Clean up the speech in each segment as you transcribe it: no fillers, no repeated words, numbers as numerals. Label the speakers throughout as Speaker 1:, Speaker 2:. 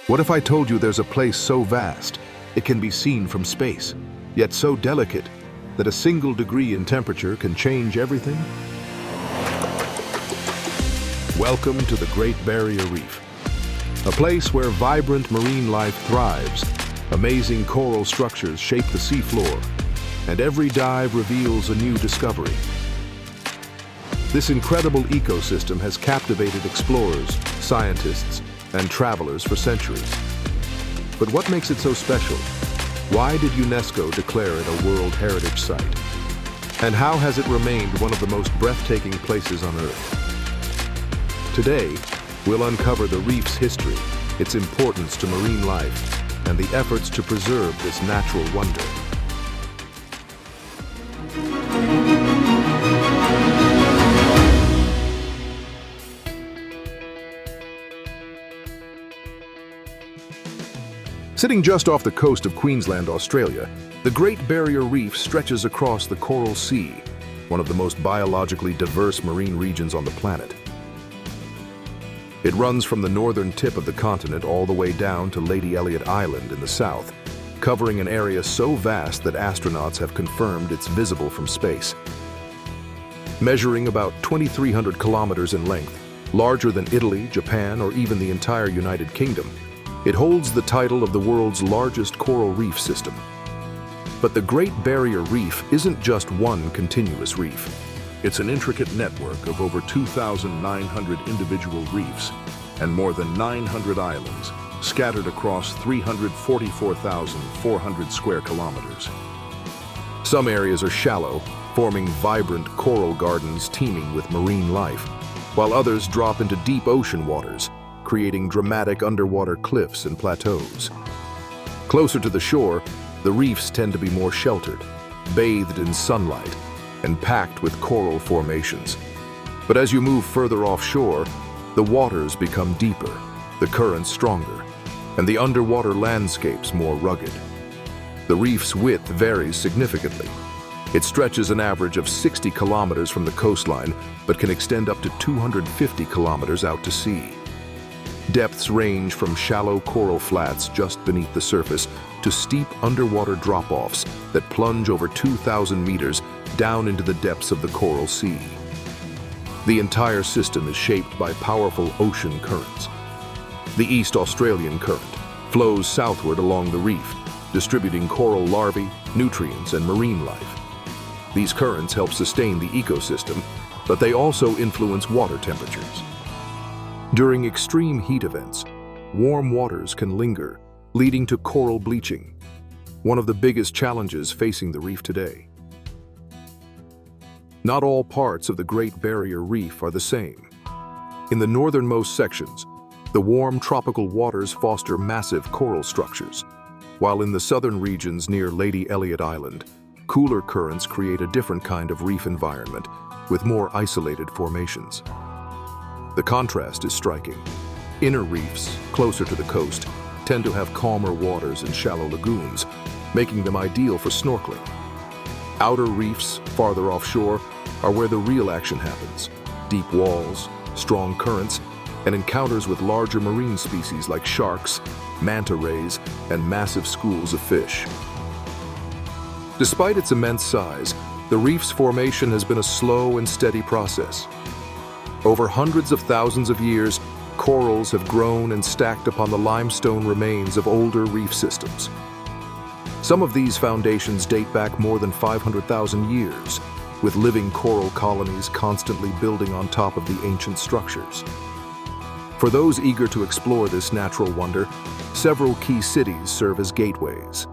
Speaker 1: What if I told you there's a place so vast it can be seen from space, yet so delicate that a single degree in temperature can change everything? Welcome to the Great Barrier Reef, a place where vibrant marine life thrives, amazing coral structures shape the seafloor, and every dive reveals a new discovery. This incredible ecosystem has captivated explorers, scientists, and travelers for centuries. But what makes it so special? Why did UNESCO declare it a World Heritage Site? And how has it remained one of the most breathtaking places on Earth? Today, we'll uncover the reef's history, its importance to marine life, and the efforts to preserve this natural wonder. Sitting just off the coast of Queensland, Australia, the Great Barrier Reef stretches across the Coral Sea, one of the most biologically diverse marine regions on the planet. It runs from the northern tip of the continent all the way down to Lady Elliot Island in the south, covering an area so vast that astronauts have confirmed it's visible from space. Measuring about 2,300 kilometers in length, larger than Italy, Japan, or even the entire United Kingdom, it holds the title of the world's largest coral reef system. But the Great Barrier Reef isn't just one continuous reef. It's an intricate network of over 2,900 individual reefs and more than 900 islands scattered across 344,400 square kilometers. Some areas are shallow, forming vibrant coral gardens teeming with marine life, while others drop into deep ocean waters, creating dramatic underwater cliffs and plateaus. Closer to the shore, the reefs tend to be more sheltered, bathed in sunlight, and packed with coral formations. But as you move further offshore, the waters become deeper, the currents stronger, and the underwater landscapes more rugged. The reef's width varies significantly. It stretches an average of 60 kilometers from the coastline, but can extend up to 250 kilometers out to sea. Depths range from shallow coral flats just beneath the surface to steep underwater drop-offs that plunge over 2,000 meters down into the depths of the Coral Sea. The entire system is shaped by powerful ocean currents. The East Australian Current flows southward along the reef, distributing coral larvae, nutrients, and marine life. These currents help sustain the ecosystem, but they also influence water temperatures. During extreme heat events, warm waters can linger, leading to coral bleaching, one of the biggest challenges facing the reef today. Not all parts of the Great Barrier Reef are the same. In the northernmost sections, the warm tropical waters foster massive coral structures, while in the southern regions near Lady Elliot Island, cooler currents create a different kind of reef environment with more isolated formations. The contrast is striking. Inner reefs, closer to the coast, tend to have calmer waters and shallow lagoons, making them ideal for snorkeling. Outer reefs, farther offshore, are where the real action happens. Deep walls, strong currents, and encounters with larger marine species like sharks, manta rays, and massive schools of fish. Despite its immense size, the reef's formation has been a slow and steady process. Over hundreds of thousands of years, corals have grown and stacked upon the limestone remains of older reef systems. Some of these foundations date back more than 500,000 years, with living coral colonies constantly building on top of the ancient structures. For those eager to explore this natural wonder, several key cities serve as gateways.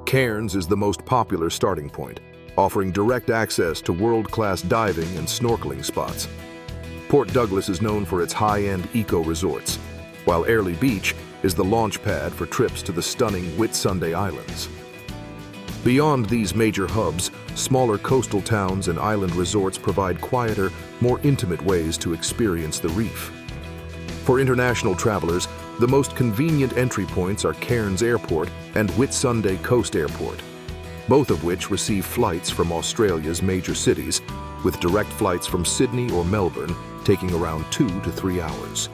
Speaker 1: Cairns is the most popular starting point, offering direct access to world-class diving and snorkeling spots. Port Douglas is known for its high-end eco-resorts, while Airlie Beach is the launch pad for trips to the stunning Whitsunday Islands. Beyond these major hubs, smaller coastal towns and island resorts provide quieter, more intimate ways to experience the reef. For international travelers, the most convenient entry points are Cairns Airport and Whitsunday Coast Airport, both of which receive flights from Australia's major cities, with direct flights from Sydney or Melbourne taking around 2 to 3 hours.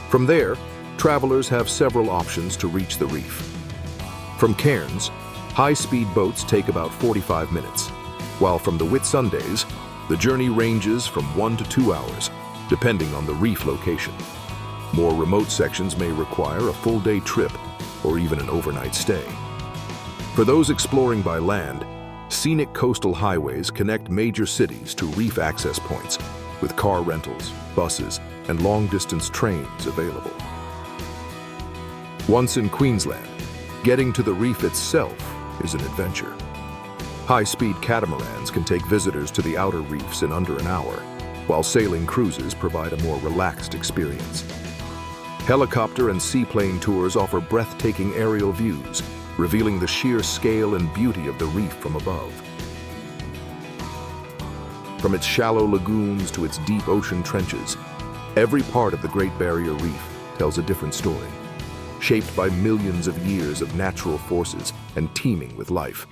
Speaker 1: From there, travelers have several options to reach the reef. From Cairns, high-speed boats take about 45 minutes, while from the Whitsundays, the journey ranges from 1 to 2 hours, depending on the reef location. More remote sections may require a full-day trip or even an overnight stay. For those exploring by land, scenic coastal highways connect major cities to reef access points, with car rentals, buses, and long-distance trains available. Once in Queensland, getting to the reef itself is an adventure. High-speed catamarans can take visitors to the outer reefs in under an hour, while sailing cruises provide a more relaxed experience. Helicopter and seaplane tours offer breathtaking aerial views, revealing the sheer scale and beauty of the reef from above. From its shallow lagoons to its deep ocean trenches, every part of the Great Barrier Reef tells a different story, shaped by millions of years of natural forces and teeming with life.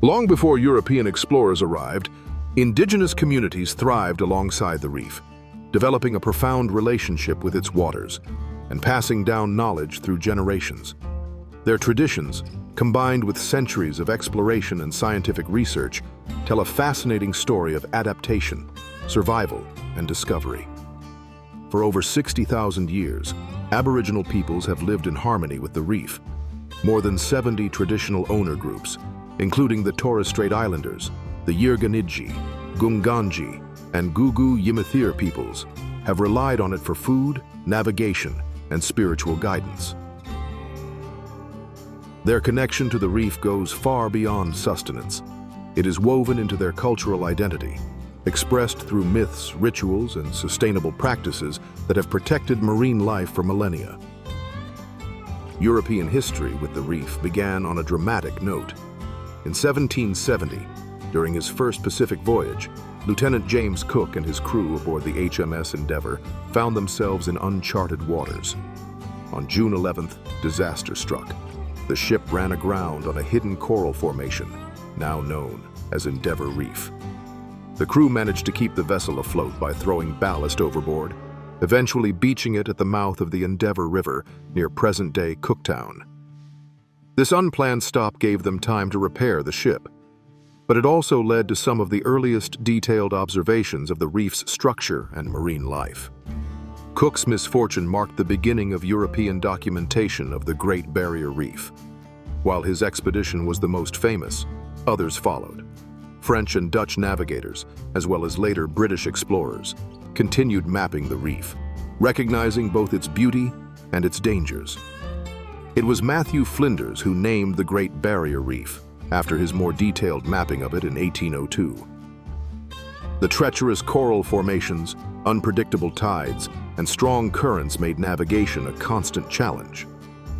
Speaker 1: Long before European explorers arrived, indigenous communities thrived alongside the reef, developing a profound relationship with its waters and passing down knowledge through generations. Their traditions, combined with centuries of exploration and scientific research, tell a fascinating story of adaptation, survival, and discovery. For over 60,000 years, Aboriginal peoples have lived in harmony with the reef. More than 70 traditional owner groups, including the Torres Strait Islanders, the Yirganidji, Gumganji, and Gugu Yimithir peoples, have relied on it for food, navigation, and spiritual guidance. Their connection to the reef goes far beyond sustenance. It is woven into their cultural identity, expressed through myths, rituals, and sustainable practices that have protected marine life for millennia. European history with the reef began on a dramatic note. In 1770, during his first Pacific voyage, Lieutenant James Cook and his crew aboard the HMS Endeavour found themselves in uncharted waters. On June 11th, disaster struck. The ship ran aground on a hidden coral formation, now known as Endeavour Reef. The crew managed to keep the vessel afloat by throwing ballast overboard, eventually beaching it at the mouth of the Endeavour River near present-day Cooktown. This unplanned stop gave them time to repair the ship, but it also led to some of the earliest detailed observations of the reef's structure and marine life. Cook's misfortune marked the beginning of European documentation of the Great Barrier Reef. While his expedition was the most famous, others followed. French and Dutch navigators, as well as later British explorers, continued mapping the reef, recognizing both its beauty and its dangers. It was Matthew Flinders who named the Great Barrier Reef, after his more detailed mapping of it in 1802. The treacherous coral formations, unpredictable tides, and strong currents made navigation a constant challenge.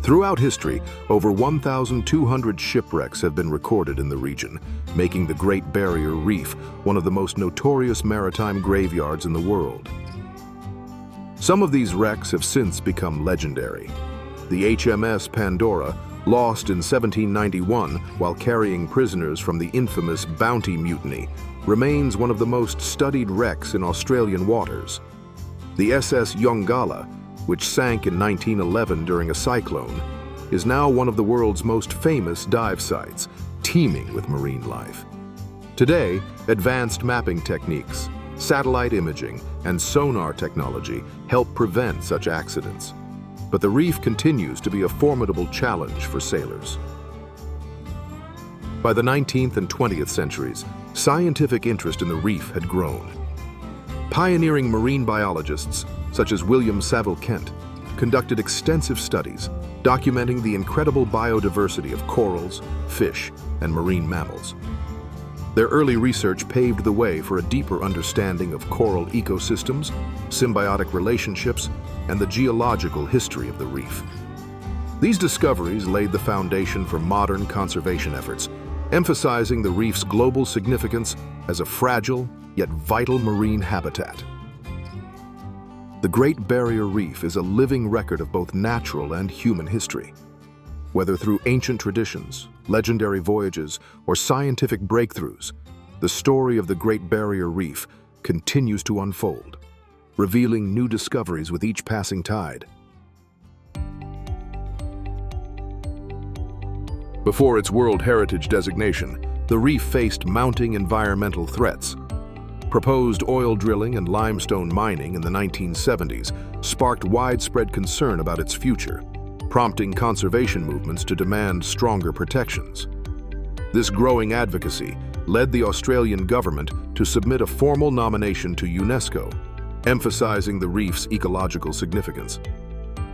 Speaker 1: Throughout history, over 1,200 shipwrecks have been recorded in the region, making the Great Barrier Reef one of the most notorious maritime graveyards in the world. Some of these wrecks have since become legendary. The HMS Pandora, lost in 1791 while carrying prisoners from the infamous Bounty Mutiny, remains one of the most studied wrecks in Australian waters. The SS Yongala, which sank in 1911 during a cyclone, is now one of the world's most famous dive sites, teeming with marine life. Today, advanced mapping techniques, satellite imaging, and sonar technology help prevent such accidents. But the reef continues to be a formidable challenge for sailors. By the 19th and 20th centuries, scientific interest in the reef had grown. Pioneering marine biologists, such as William Saville Kent, conducted extensive studies documenting the incredible biodiversity of corals, fish, and marine mammals. Their early research paved the way for a deeper understanding of coral ecosystems, symbiotic relationships, and the geological history of the reef. These discoveries laid the foundation for modern conservation efforts, emphasizing the reef's global significance as a fragile yet vital marine habitat. The Great Barrier Reef is a living record of both natural and human history. Whether through ancient traditions, legendary voyages, or scientific breakthroughs, the story of the Great Barrier Reef continues to unfold. revealing new discoveries with each passing tide. Before its World Heritage designation, the reef faced mounting environmental threats. Proposed oil drilling and limestone mining in the 1970s sparked widespread concern about its future, prompting conservation movements to demand stronger protections. This growing advocacy led the Australian government to submit a formal nomination to UNESCO, emphasizing the reef's ecological significance.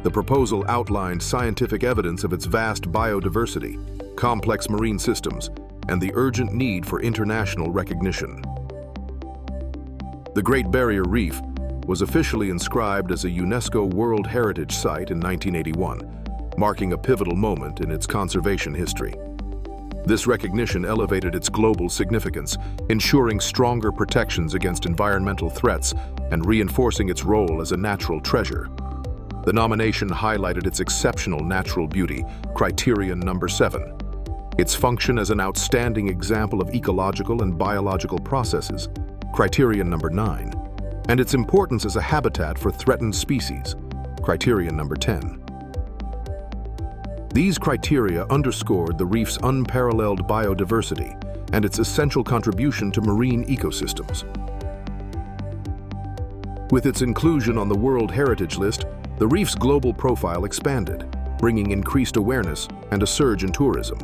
Speaker 1: The proposal outlined scientific evidence of its vast biodiversity, complex marine systems, and the urgent need for international recognition. The Great Barrier Reef was officially inscribed as a UNESCO World Heritage Site in 1981, marking a pivotal moment in its conservation history. This recognition elevated its global significance, ensuring stronger protections against environmental threats and reinforcing its role as a natural treasure. The nomination highlighted its exceptional natural beauty, criterion number 7, its function as an outstanding example of ecological and biological processes, criterion number 9, and its importance as a habitat for threatened species, criterion number 10. These criteria underscored the reef's unparalleled biodiversity and its essential contribution to marine ecosystems. With its inclusion on the World Heritage List, the reef's global profile expanded, bringing increased awareness and a surge in tourism.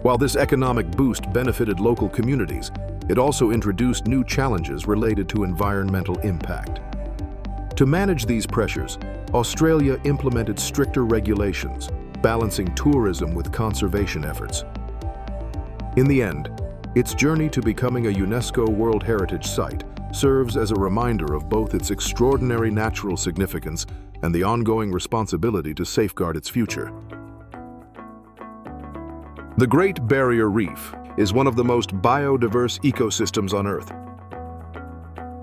Speaker 1: While this economic boost benefited local communities, it also introduced new challenges related to environmental impact. To manage these pressures, Australia implemented stricter regulations, balancing tourism with conservation efforts. In the end, its journey to becoming a UNESCO World Heritage Site serves as a reminder of both its extraordinary natural significance and the ongoing responsibility to safeguard its future. The Great Barrier Reef is one of the most biodiverse ecosystems on Earth.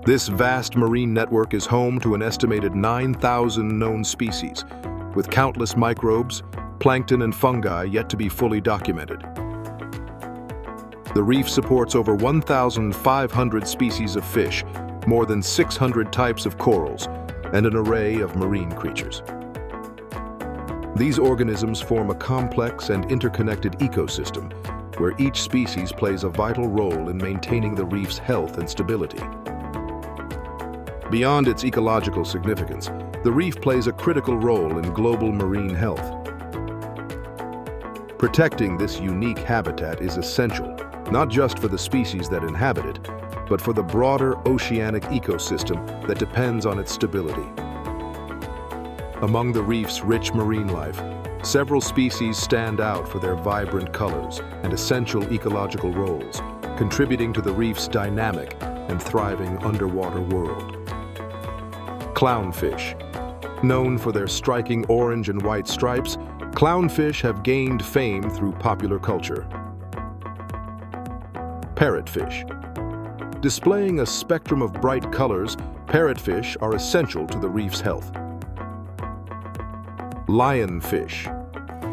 Speaker 1: This vast marine network is home to an estimated 9,000 known species, with countless microbes, plankton, and fungi yet to be fully documented. The reef supports over 1,500 species of fish, more than 600 types of corals, and an array of marine creatures. These organisms form a complex and interconnected ecosystem, where each species plays a vital role in maintaining the reef's health and stability. Beyond its ecological significance, the reef plays a critical role in global marine health. Protecting this unique habitat is essential, not just for the species that inhabit it, but for the broader oceanic ecosystem that depends on its stability. Among the reef's rich marine life, several species stand out for their vibrant colors and essential ecological roles, contributing to the reef's dynamic and thriving underwater world. Clownfish. Known for their striking orange and white stripes, clownfish have gained fame through popular culture. Parrotfish. Displaying a spectrum of bright colors, parrotfish are essential to the reef's health. Lionfish.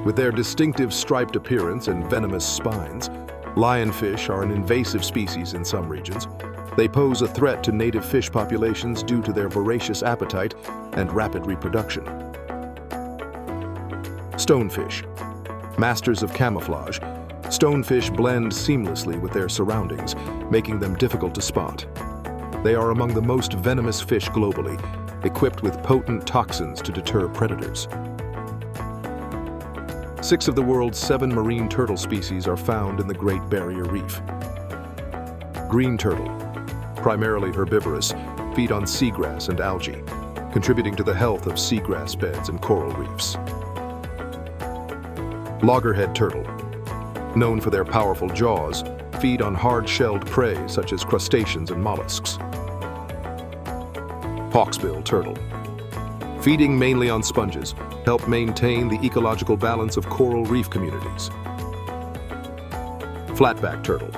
Speaker 1: With their distinctive striped appearance and venomous spines, lionfish are an invasive species in some regions. They pose a threat to native fish populations due to their voracious appetite and rapid reproduction. Stonefish. Masters of camouflage, stonefish blend seamlessly with their surroundings, making them difficult to spot. They are among the most venomous fish globally, equipped with potent toxins to deter predators. 6 of the world's 7 marine turtle species are found in the Great Barrier Reef. Green turtle, primarily herbivorous, feed on seagrass and algae, contributing to the health of seagrass beds and coral reefs. Loggerhead turtle, known for their powerful jaws, feed on hard-shelled prey such as crustaceans and mollusks. Hawksbill turtle, feeding mainly on sponges, help maintain the ecological balance of coral reef communities. Flatback turtle.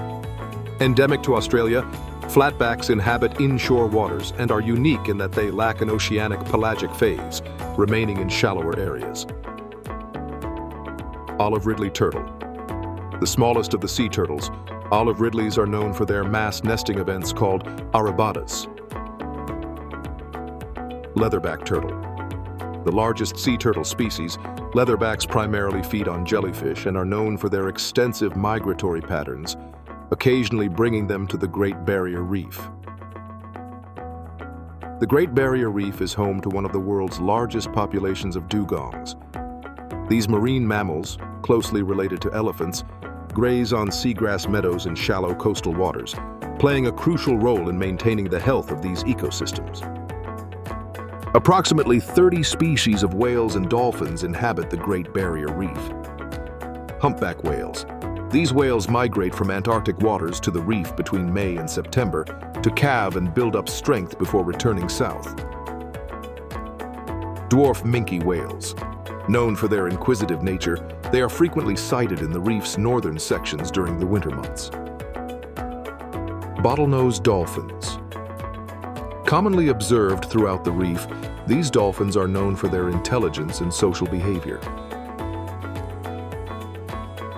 Speaker 1: Endemic to Australia, flatbacks inhabit inshore waters and are unique in that they lack an oceanic pelagic phase, remaining in shallower areas. Olive ridley turtle. The smallest of the sea turtles, olive ridleys are known for their mass nesting events called arabadas. Leatherback turtle. The largest sea turtle species, leatherbacks primarily feed on jellyfish and are known for their extensive migratory patterns, occasionally bringing them to the Great Barrier Reef. The Great Barrier Reef is home to one of the world's largest populations of dugongs. These marine mammals, closely related to elephants, graze on seagrass meadows in shallow coastal waters, playing a crucial role in maintaining the health of these ecosystems. Approximately 30 species of whales and dolphins inhabit the Great Barrier Reef. Humpback whales. These whales migrate from Antarctic waters to the reef between May and September to calve and build up strength before returning south. Dwarf minke whales. Known for their inquisitive nature, they are frequently sighted in the reef's northern sections during the winter months. Bottlenose dolphins. Commonly observed throughout the reef, these dolphins are known for their intelligence and social behavior.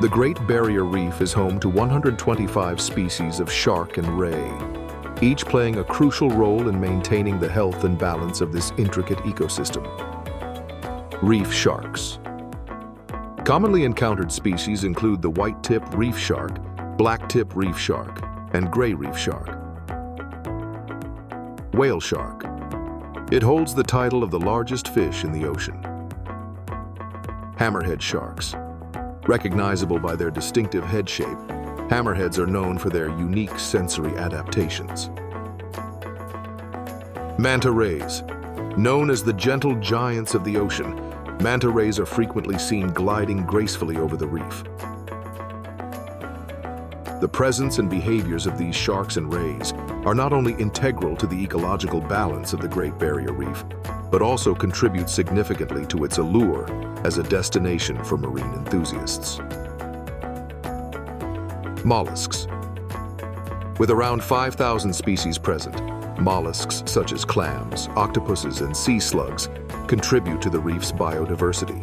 Speaker 1: The Great Barrier Reef is home to 125 species of shark and ray, each playing a crucial role in maintaining the health and balance of this intricate ecosystem. Reef sharks. Commonly encountered species include the white-tip reef shark, black-tip reef shark, and gray reef shark. Whale shark. It holds the title of the largest fish in the ocean. Hammerhead sharks. Recognizable by their distinctive head shape, hammerheads are known for their unique sensory adaptations. Manta rays. Known as the gentle giants of the ocean, manta rays are frequently seen gliding gracefully over the reef. The presence and behaviors of these sharks and rays are not only integral to the ecological balance of the Great Barrier Reef, but also contribute significantly to its allure as a destination for marine enthusiasts. Mollusks. With around 5,000 species present, mollusks such as clams, octopuses, and sea slugs contribute to the reef's biodiversity.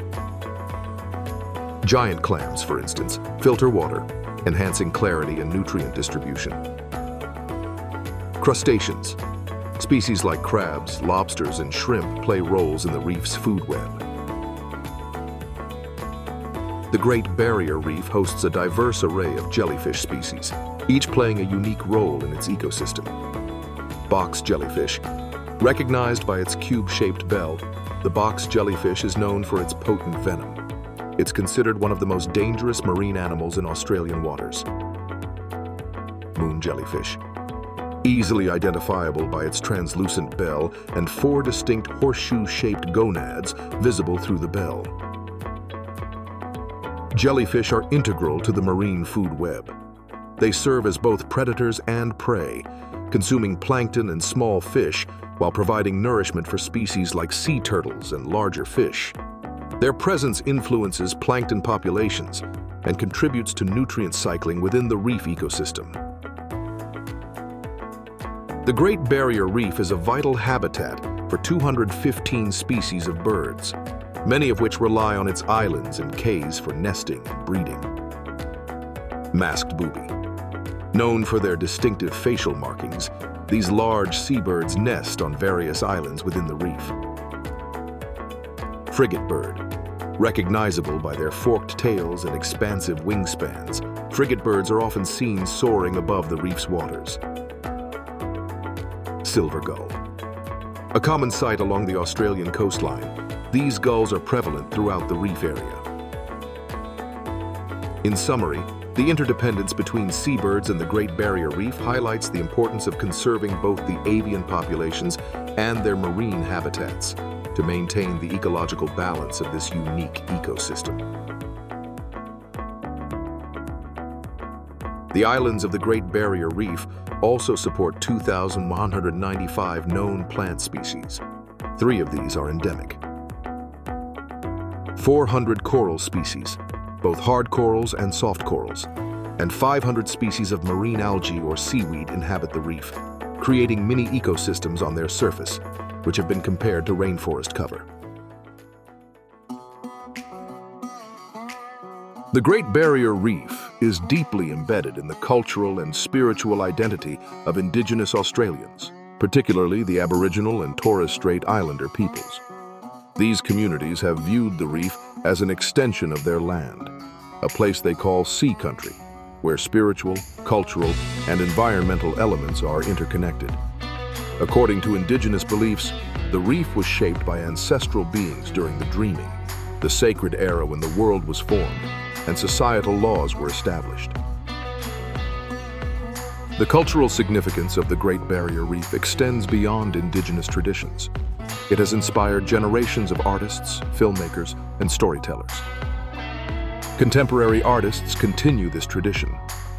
Speaker 1: Giant clams, for instance, filter water, enhancing clarity and nutrient distribution. Crustaceans. Species like crabs, lobsters, and shrimp play roles in the reef's food web. The Great Barrier Reef hosts a diverse array of jellyfish species, each playing a unique role in its ecosystem. Box jellyfish. Recognized by its cube-shaped bell, the box jellyfish is known for its potent venom. It's considered one of the most dangerous marine animals in Australian waters. Moon jellyfish. Easily identifiable by its translucent bell and 4 distinct horseshoe-shaped gonads visible through the bell. Jellyfish are integral to the marine food web. They serve as both predators and prey, consuming plankton and small fish while providing nourishment for species like sea turtles and larger fish. Their presence influences plankton populations and contributes to nutrient cycling within the reef ecosystem. The Great Barrier Reef is a vital habitat for 215 species of birds, many of which rely on its islands and cays for nesting and breeding. Masked booby. Known for their distinctive facial markings, these large seabirds nest on various islands within the reef. Frigate bird. Recognizable by their forked tails and expansive wingspans, frigate birds are often seen soaring above the reef's waters. Silver gull. A common sight along the Australian coastline, these gulls are prevalent throughout the reef area. In summary, the interdependence between seabirds and the Great Barrier Reef highlights the importance of conserving both the avian populations and their marine habitats to maintain the ecological balance of this unique ecosystem. The islands of the Great Barrier Reef also support 2,195 known plant species. 3 of these are endemic. 400 coral species, both hard corals and soft corals, and 500 species of marine algae or seaweed inhabit the reef, creating mini ecosystems on their surface, which have been compared to rainforest cover. The Great Barrier Reef is deeply embedded in the cultural and spiritual identity of Indigenous Australians, particularly the Aboriginal and Torres Strait Islander peoples. These communities have viewed the reef as an extension of their land, a place they call sea country, where spiritual, cultural, and environmental elements are interconnected. According to Indigenous beliefs, the reef was shaped by ancestral beings during the dreaming, the sacred era when the world was formed, and societal laws were established. The cultural significance of the Great Barrier Reef extends beyond Indigenous traditions. It has inspired generations of artists, filmmakers, and storytellers. Contemporary artists continue this tradition,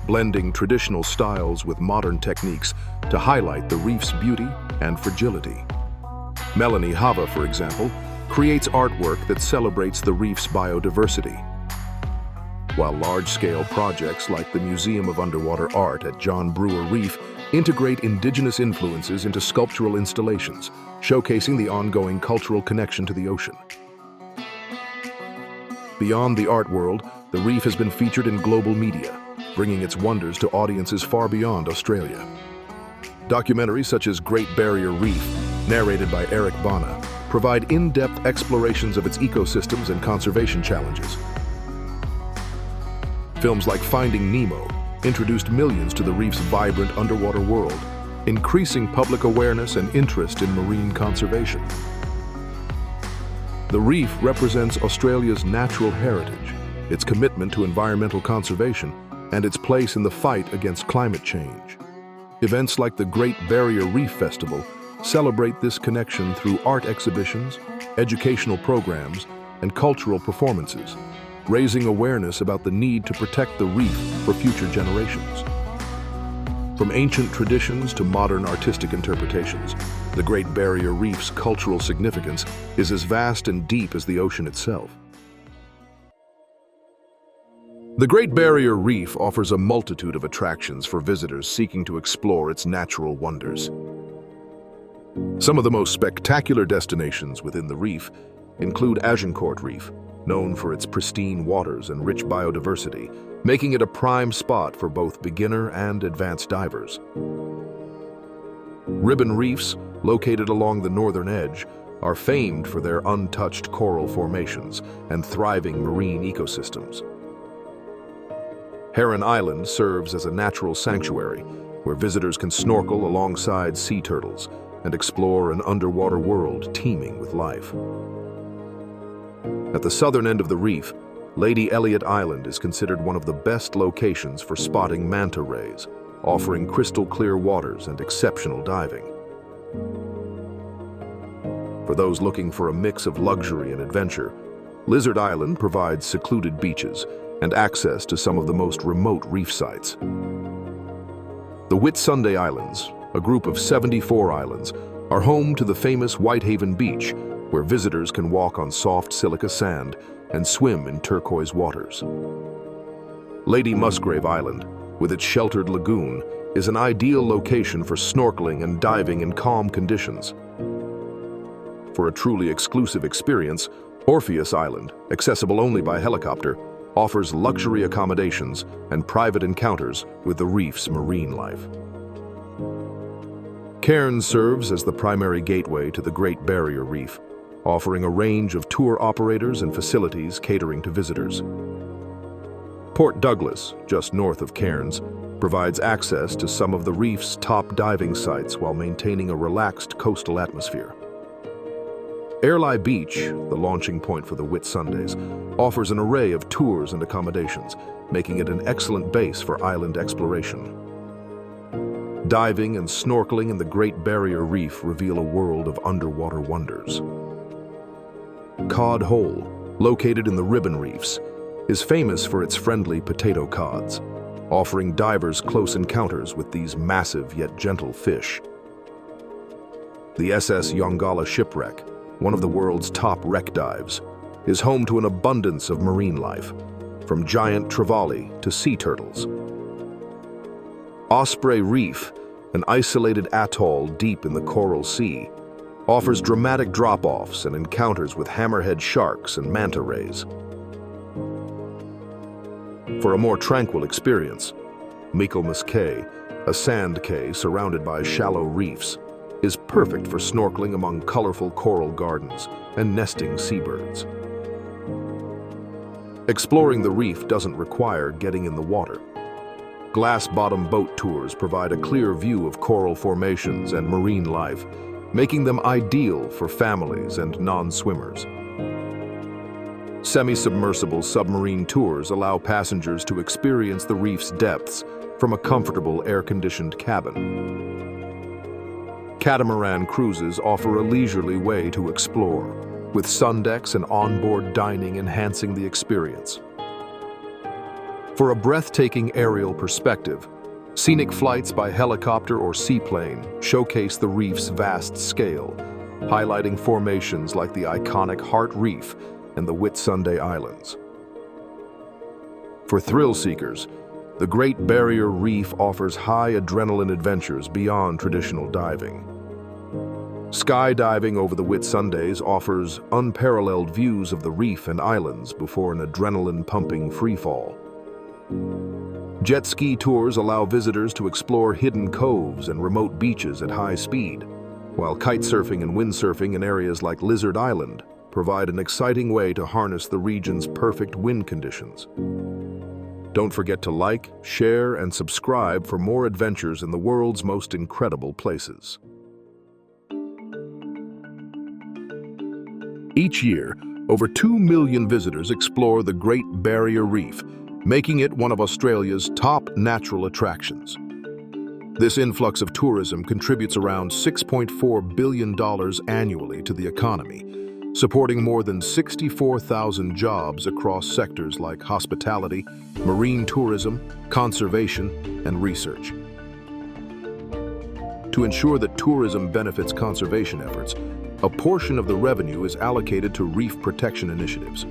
Speaker 1: blending traditional styles with modern techniques to highlight the reef's beauty and fragility. Melanie Hava, for example, creates artwork that celebrates the reef's biodiversity, while large-scale projects like the Museum of Underwater Art at John Brewer Reef integrate Indigenous influences into sculptural installations, showcasing the ongoing cultural connection to the ocean. Beyond the art world, the reef has been featured in global media, bringing its wonders to audiences far beyond Australia. Documentaries such as Great Barrier Reef, narrated by Eric Bana, provide in-depth explorations of its ecosystems and conservation challenges. Films like Finding Nemo introduced millions to the reef's vibrant underwater world, increasing public awareness and interest in marine conservation. The reef represents Australia's natural heritage, its commitment to environmental conservation, and its place in the fight against climate change. Events like the Great Barrier Reef Festival celebrate this connection through art exhibitions, educational programs, and cultural performances, raising awareness about the need to protect the reef for future generations. From ancient traditions to modern artistic interpretations, the Great Barrier Reef's cultural significance is as vast and deep as the ocean itself. The Great Barrier Reef offers a multitude of attractions for visitors seeking to explore its natural wonders. Some of the most spectacular destinations within the reef include Agincourt Reef, known for its pristine waters and rich biodiversity, making it a prime spot for both beginner and advanced divers. Ribbon reefs, located along the northern edge, are famed for their untouched coral formations and thriving marine ecosystems. Heron Island serves as a natural sanctuary where visitors can snorkel alongside sea turtles and explore an underwater world teeming with life. At the southern end of the reef, Lady Elliot Island is considered one of the best locations for spotting manta rays, offering crystal-clear waters and exceptional diving. For those looking for a mix of luxury and adventure, Lizard Island provides secluded beaches and access to some of the most remote reef sites. The Whitsunday Islands, a group of 74 islands, are home to the famous Whitehaven Beach, where visitors can walk on soft silica sand and swim in turquoise waters. Lady Musgrave Island, with its sheltered lagoon, is an ideal location for snorkeling and diving in calm conditions. For a truly exclusive experience, Orpheus Island, accessible only by helicopter, offers luxury accommodations and private encounters with the reef's marine life. Cairns serves as the primary gateway to the Great Barrier Reef, offering a range of tour operators and facilities catering to visitors. Port Douglas, just north of Cairns, provides access to some of the reef's top diving sites while maintaining a relaxed coastal atmosphere. Airlie Beach, the launching point for the Whitsundays, offers an array of tours and accommodations, making it an excellent base for island exploration. Diving and snorkeling in the Great Barrier Reef reveal a world of underwater wonders. Cod Hole, located in the Ribbon Reefs, is famous for its friendly potato cods, offering divers close encounters with these massive yet gentle fish. The SS Yongala shipwreck, one of the world's top wreck dives, is home to an abundance of marine life, from giant trevally to sea turtles. Osprey Reef, an isolated atoll deep in the Coral Sea, offers dramatic drop-offs and encounters with hammerhead sharks and manta rays. For a more tranquil experience, Michaelmas Cay, a sand cay surrounded by shallow reefs, is perfect for snorkeling among colorful coral gardens and nesting seabirds. Exploring the reef doesn't require getting in the water. Glass-bottom boat tours provide a clear view of coral formations and marine life, making them ideal for families and non-swimmers. Semi-submersible submarine tours allow passengers to experience the reef's depths from a comfortable air-conditioned cabin. Catamaran cruises offer a leisurely way to explore, with sun decks and onboard dining enhancing the experience. For a breathtaking aerial perspective, scenic flights by helicopter or seaplane showcase the reef's vast scale, highlighting formations like the iconic Heart Reef and the Whitsunday Islands. For thrill seekers, the Great Barrier Reef offers high adrenaline adventures beyond traditional diving. Skydiving over the Whitsundays offers unparalleled views of the reef and islands before an adrenaline-pumping freefall. Jet ski tours allow visitors to explore hidden coves and remote beaches at high speed, while kitesurfing and windsurfing in areas like Lizard Island provide an exciting way to harness the region's perfect wind conditions. Don't forget to like, share, and subscribe for more adventures in the world's most incredible places. Each year, over 2 million visitors explore the Great Barrier Reef, making it one of Australia's top natural attractions. This influx of tourism contributes around $6.4 billion annually to the economy, supporting more than 64,000 jobs across sectors like hospitality, marine tourism, conservation, and research. To ensure that tourism benefits conservation efforts, a portion of the revenue is allocated to reef protection initiatives.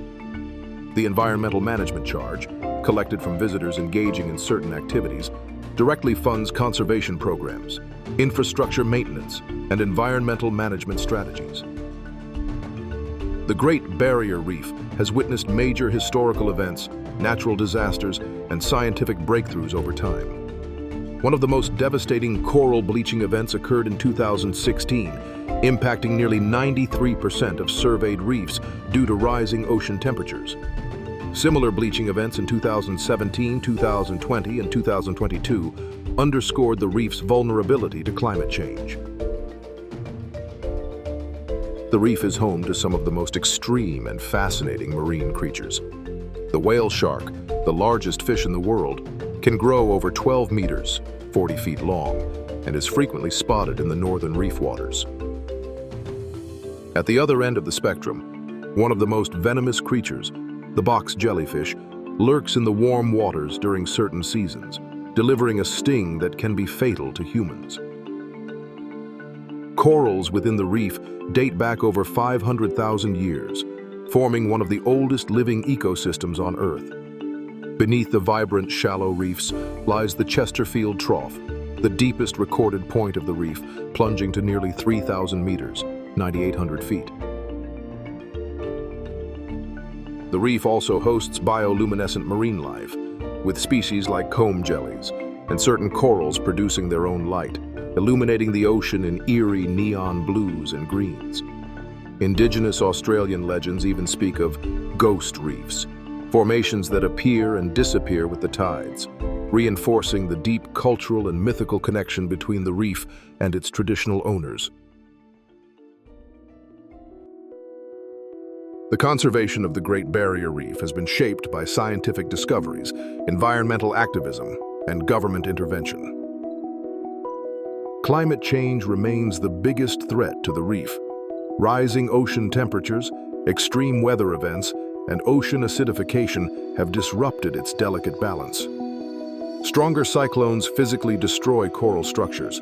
Speaker 1: The environmental management charge, collected from visitors engaging in certain activities, directly funds conservation programs, infrastructure maintenance, and environmental management strategies. The Great Barrier Reef has witnessed major historical events, natural disasters, and scientific breakthroughs over time. One of the most devastating coral bleaching events occurred in 2016, impacting nearly 93% of surveyed reefs due to rising ocean temperatures. Similar bleaching events in 2017, 2020, and 2022 underscored the reef's vulnerability to climate change. The reef is home to some of the most extreme and fascinating marine creatures. The whale shark, the largest fish in the world, can grow over 12 meters, 40 feet long, and is frequently spotted in the northern reef waters. At the other end of the spectrum, one of the most venomous creatures, the box jellyfish, lurks in the warm waters during certain seasons, delivering a sting that can be fatal to humans. Corals within the reef date back over 500,000 years, forming one of the oldest living ecosystems on Earth. Beneath the vibrant shallow reefs lies the Chesterfield Trough, the deepest recorded point of the reef, plunging to nearly 3,000 meters, 9,800 feet. The reef also hosts bioluminescent marine life, with species like comb jellies and certain corals producing their own light, illuminating the ocean in eerie neon blues and greens. Indigenous Australian legends even speak of ghost reefs, formations that appear and disappear with the tides, reinforcing the deep cultural and mythical connection between the reef and its traditional owners. The conservation of the Great Barrier Reef has been shaped by scientific discoveries, environmental activism, and government intervention. Climate change remains the biggest threat to the reef. Rising ocean temperatures, extreme weather events, and ocean acidification have disrupted its delicate balance. Stronger cyclones physically destroy coral structures,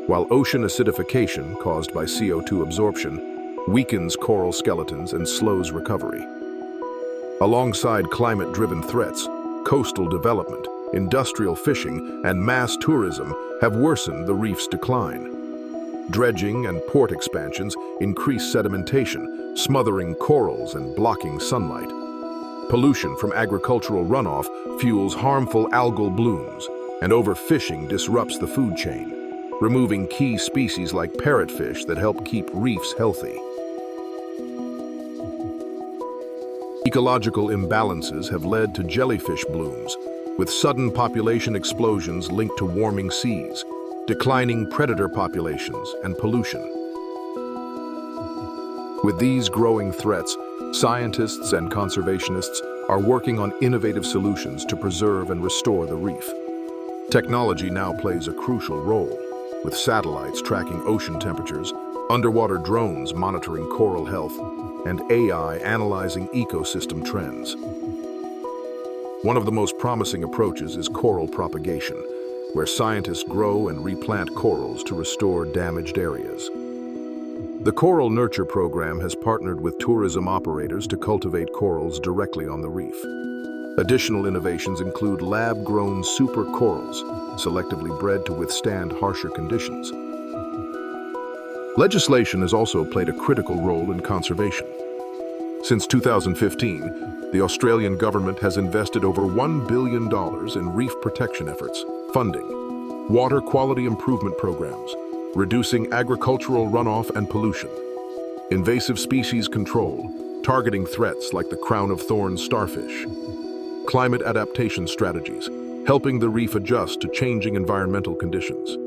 Speaker 1: while ocean acidification, caused by CO2 absorption, weakens coral skeletons and slows recovery. Alongside climate-driven threats, coastal development, industrial fishing, and mass tourism have worsened the reef's decline. Dredging and port expansions increase sedimentation, smothering corals and blocking sunlight. Pollution from agricultural runoff fuels harmful algal blooms, and overfishing disrupts the food chain. removing key species like parrotfish that help keep reefs healthy. Ecological imbalances have led to jellyfish blooms, with sudden population explosions linked to warming seas, declining predator populations, and pollution. With these growing threats, scientists and conservationists are working on innovative solutions to preserve and restore the reef. Technology now plays a crucial role, with satellites tracking ocean temperatures, underwater drones monitoring coral health, and AI analyzing ecosystem trends. One of the most promising approaches is coral propagation, where scientists grow and replant corals to restore damaged areas. The Coral Nurture Program has partnered with tourism operators to cultivate corals directly on the reef. Additional innovations include lab-grown super corals, selectively bred to withstand harsher conditions. Legislation has also played a critical role in conservation. Since 2015, the Australian government has invested over $1 billion in reef protection efforts, funding water quality improvement programs, reducing agricultural runoff and pollution, invasive species control, targeting threats like the crown-of-thorns starfish, climate adaptation strategies, helping the reef adjust to changing environmental conditions.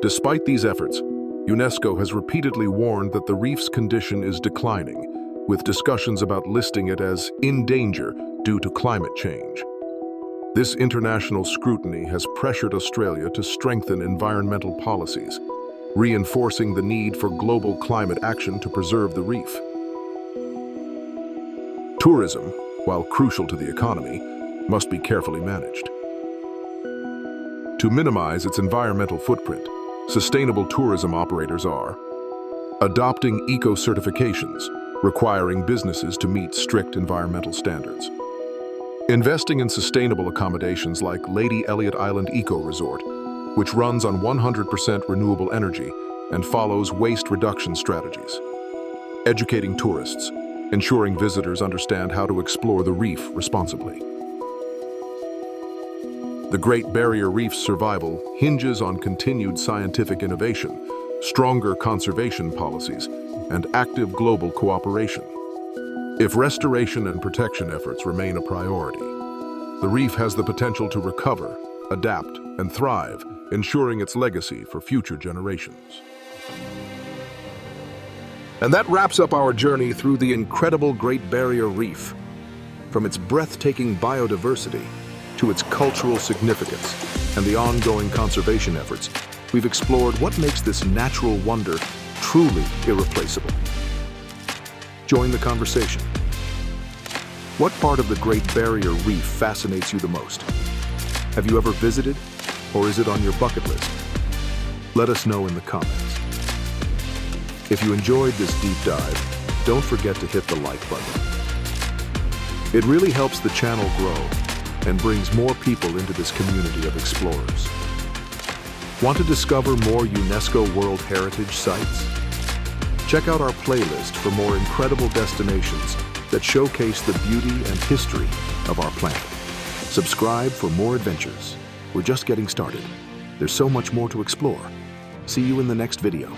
Speaker 1: Despite these efforts, UNESCO has repeatedly warned that the reef's condition is declining, with discussions about listing it as in danger due to climate change. This international scrutiny has pressured Australia to strengthen environmental policies, reinforcing the need for global climate action to preserve the reef. Tourism, while crucial to the economy, must be carefully managed. To minimize its environmental footprint, sustainable tourism operators are adopting eco-certifications, requiring businesses to meet strict environmental standards, investing in sustainable accommodations like Lady Elliot Island Eco Resort, which runs on 100% renewable energy and follows waste reduction strategies, educating tourists, ensuring visitors understand how to explore the reef responsibly. The Great Barrier Reef's survival hinges on continued scientific innovation, stronger conservation policies, and active global cooperation. If restoration and protection efforts remain a priority, the reef has the potential to recover, adapt, and thrive, ensuring its legacy for future generations. And that wraps up our journey through the incredible Great Barrier Reef. From its breathtaking biodiversity to its cultural significance and the ongoing conservation efforts, we've explored what makes this natural wonder truly irreplaceable. Join the conversation. What part of the Great Barrier Reef fascinates you the most? Have you ever visited, or is it on your bucket list? Let us know in the comments. If you enjoyed this deep dive, don't forget to hit the like button. It really helps the channel grow and brings more people into this community of explorers. Want to discover more UNESCO World Heritage Sites? Check out our playlist for more incredible destinations that showcase the beauty and history of our planet. Subscribe for more adventures. We're just getting started. There's so much more to explore. See you in the next video.